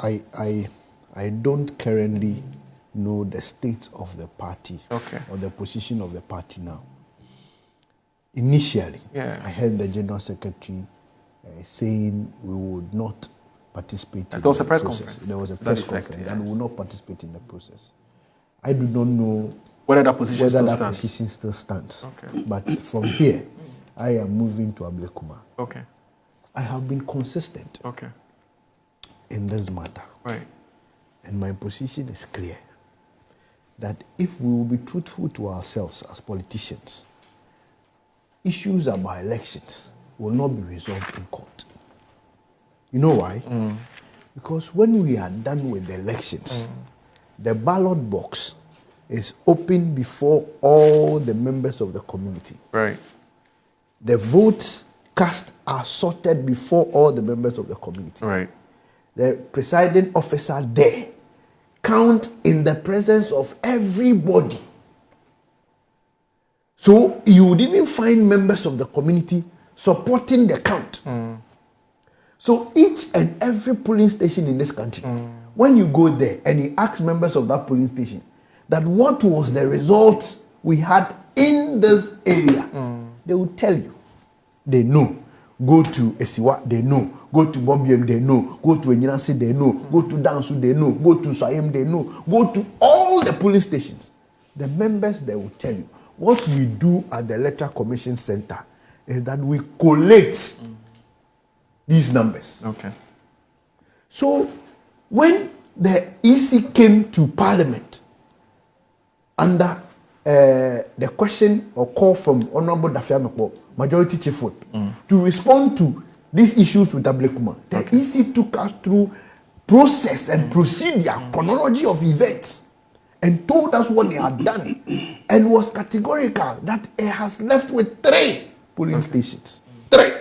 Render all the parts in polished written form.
I don't currently know the state of the party or the position of the party now. Initially, I heard the General Secretary saying we would not participate in the process. There was a press conference. There was a press conference and we will not participate in the process. I do not know whether that position still stands. But from here, I am moving to Ablekuma. I have been consistent in this matter. And my position is clear that if we will be truthful to ourselves as politicians, issues about elections will not be resolved in court. You know why? Because when we are done with the elections, the ballot box is open before all the members of the community. The votes cast are sorted before all the members of the community. The presiding officer there count in the presence of everybody. So you would even find members of the community supporting the count. So each and every polling station in this country, when you go there and you ask members of that polling station that what was the results we had in this area, they will tell you. They know. Go to Esiwa, they know. Go to Bobiem, they know. Go to Enyinasi, they know. Go to Dansu, they know. Go to Sayem, they know. Go to all the polling stations. The members, they will tell you. What we do at the Electoral Commission Center is that we collate these numbers. So when the EC came to Parliament under the question or call from Honorable Dafiamekpo, Majority Chief Whip, to respond to these issues with Ablekuma, the EC took us through process and procedure, chronology of events, and told us what they had done, and was categorical that it has left with 3 polling stations. 3.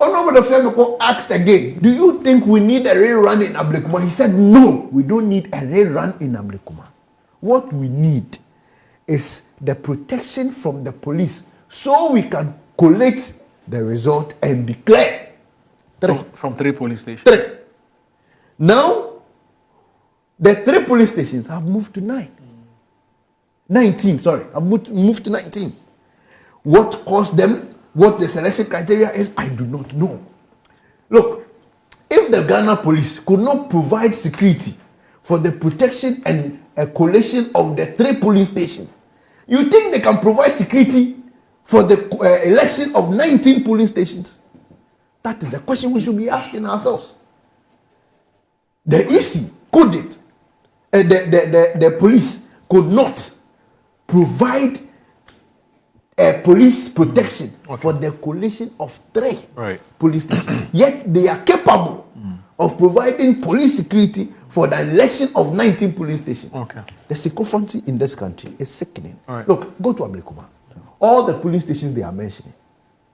Honorable Dafiamekpo asked again, do you think we need a rerun in Ablekuma? He said, no, we don't need a rerun in Ablekuma. What we need is the protection from the police so we can collect the result and declare 3. From 3 polling stations. 3. Now, the 3 polling stations have moved to 9. 19, sorry. Have moved to 19. What caused them, what the selection criteria is, I do not know. Look, if the Ghana police could not provide security for the protection and a collation of the 3 polling stations, you think they can provide security for the election of 19 polling stations? That is the question we should be asking ourselves. The EC couldn't, the police could not provide police protection for the collation of 3 police stations. Yet they are capable of providing police security for the election of 19 police stations. The sycophancy in this country is sickening. Look, go to Ablekuma. All the police stations they are mentioning,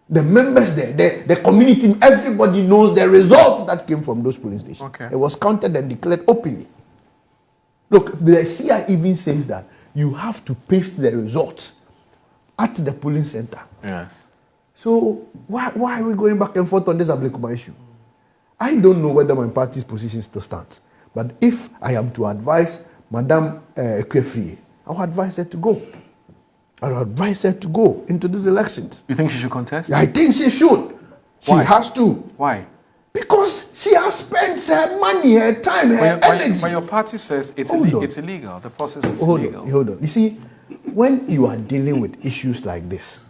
the members there, the community, everybody knows the result that came from those polling stations. It was counted and declared openly. Look, the CI even says that you have to paste the results at the polling center. So why are we going back and forth on this Ablekuma issue? I don't know whether my party's position still stands. But if I am to advise Madame Kwefrie, I will advise her to go. I will advise her to go into these elections. You think she should contest? I think she should. She has to. Why? Because she has spent her money, her time, her energy. But your party says it's illegal. The process is illegal. Hold on. You see, when you are dealing with issues like this,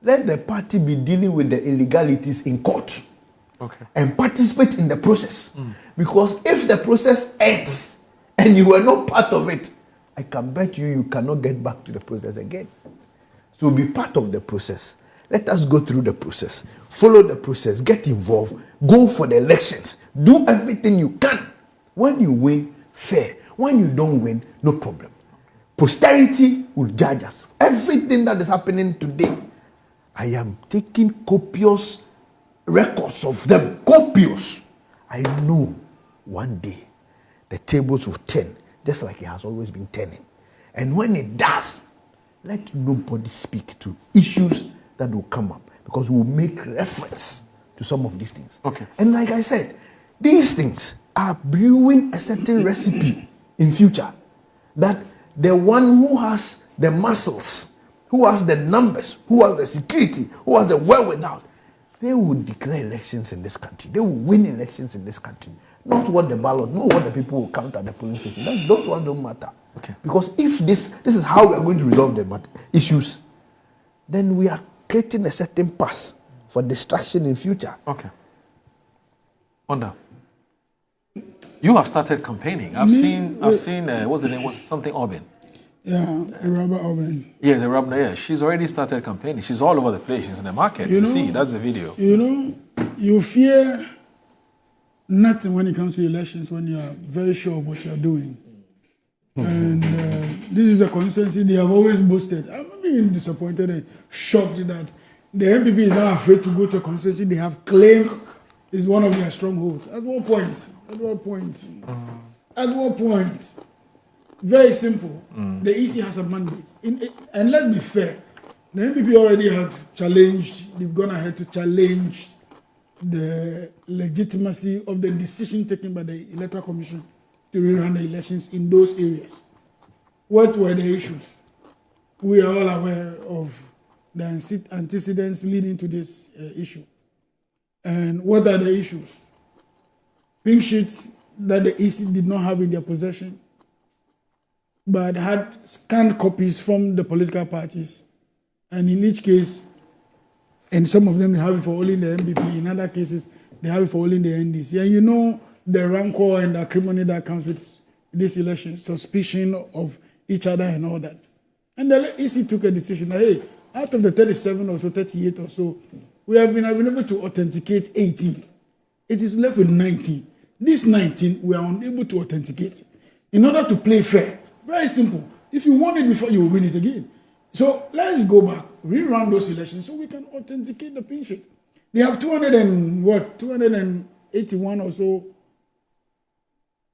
let the party be dealing with the illegalities in court. And participate in the process. Because if the process ends and you were not part of it, I can bet you cannot get back to the process again. So be part of the process. Let us go through the process. Follow the process. Get involved. Go for the elections. Do everything you can. When you win, fair. When you don't win, no problem. Posterity will judge us. Everything that is happening today, I am taking copious records of them. Copious. I know one day the tables will turn, just like it has always been turning. And when it does, let nobody speak to issues that will come up, because we will make reference to some of these things. And like I said, These things are brewing a certain recipe in future that the one who has the muscles, who has the numbers, who has the security, who has the wherewithal, they will declare elections in this country. They will win elections in this country. Not what the ballot, not what the people will count at the polling station. Those ones don't matter. Okay. Because if this is how we are going to resolve the issues, then we are creating a certain path for distraction in future. Okay. Wanda, you have started campaigning. I've seen. What's the name? What's something Urban? Yeah, Iraba Urban. Yeah, the Rabna. Yeah, she's already started campaigning. She's all over the place. She's in the market. You see, that's the video. You know, you fear nothing when it comes to elections when you are very sure of what you are doing. And this is a constituency they have always boasted. I'm even disappointed and shocked that the MPP is now afraid to go to a constituency they have claimed is one of their strongholds. At what point? At what point? At what point? Very simple. The EC has a mandate. And let's be fair, the MPP already have challenged, they've gone ahead to challenge the legitimacy of the decision taken by the Electoral Commission to rerun the elections in those areas. What were the issues? We are all aware of the antecedents leading to this issue. And what are the issues? Pink sheets that the EC did not have in their possession, but had scanned copies from the political parties. And in each case, and some of them they have it for only the MPP, in other cases, they have it for only the NDC. And you know the rancor and the acrimony that comes with this election, suspicion of each other and all that. And the EC took a decision that, hey, out of the 37 or so, 38 or so, we have been able to authenticate 18. It is left with 19. These 19, we are unable to authenticate. In order to play fair, very simple. If you won it before, you will win it again. So let's go back, rerun those elections so we can authenticate the pin sheet. They have 281 or so.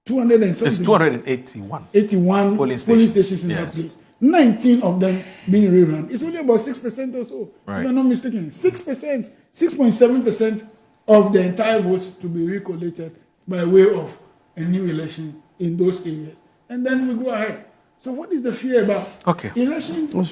200 and something. It's 281. 81 polling stations in that place. 19 of them being rerun. It's only about 6% or so. Right. If I'm not mistaken. 6%, 6.7% of the entire votes to be recollated by way of a new election in those areas. And then we go ahead. So what is the fear about? Okay. Election, it's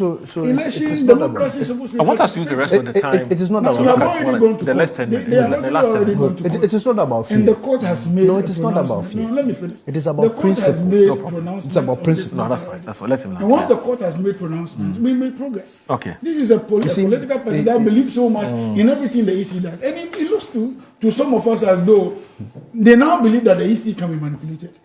democracy is supposed to be... I want us to use the rest of the time. It is not No, about... we have already gone to the court. last 10 They minutes. have The actually last 10 already minutes. gone to court. It is not about fear. And the court has made No, it is not about fear. No, let me finish. It is about the court principle. has made No problem. pronouncements. It's about on principle. this No, that's matter. fine. That's fine. Let him land. And once the court has made pronouncements, we make progress. Okay. This is a political party that believes so much in everything the EC does. And it looks to some of us as though they now believe that the EC can be manipulated.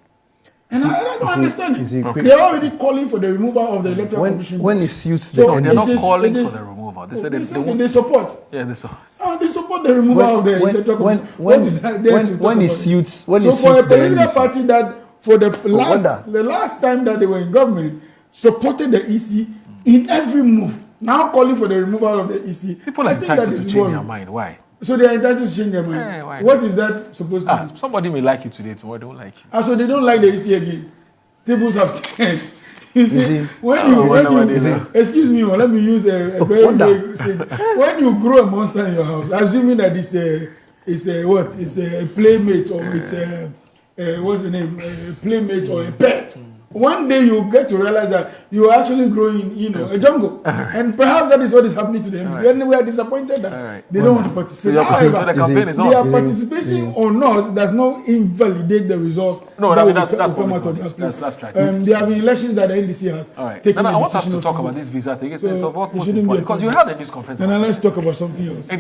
And I don't understand it. They are already calling for the removal of the Electoral Commission. When it suits So the They're not NDC. calling for the removal. They said They they support. Yeah, they support. They support the removal of the Electoral Commission. What is there to talk when it about? suits So for a the political NDC. party that for the last time that they were in government supported the EC in every move, now calling for the removal of the EC. People are entitled to change their mind. Why? So they are entitled to change their mind. Yeah, why? What is that supposed to mean? Somebody may like you today, tomorrow they don't like you. So they don't like the EC again. Tables have turned. You see, excuse me, let me use a very vague saying. When you grow a monster in your house, assuming that it's a playmate or it's a what's the name, a playmate or a pet. One day you get to realize that you are actually growing, a jungle. And perhaps that is what is happening to them. And we are disappointed that they don't want to participate. So the campaign is on. Their participation or not does not invalidate the results. No, that that's come out of that place. That's right. There have been elections that the NDC has taken. I want us to talk about this visa thing. It's of utmost importance because you had a news conference. And let's talk about something else. I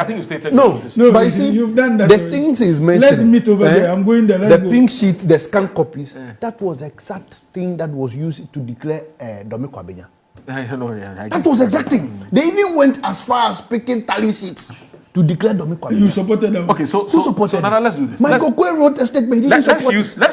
think you stated No, but you see, you've done that. the things is mentioned. Let's meet over there. I'm going there. The pink sheet, the scan copies, that was the exact thing that was used to declare Domi Kwabenya. That was the exact thing. They even went as far as picking tally sheets to declare Domi Kwabenya. You supported them. Okay, so Who supported now let's do this. Michael Kwe wrote a statement. He didn't support it. Let's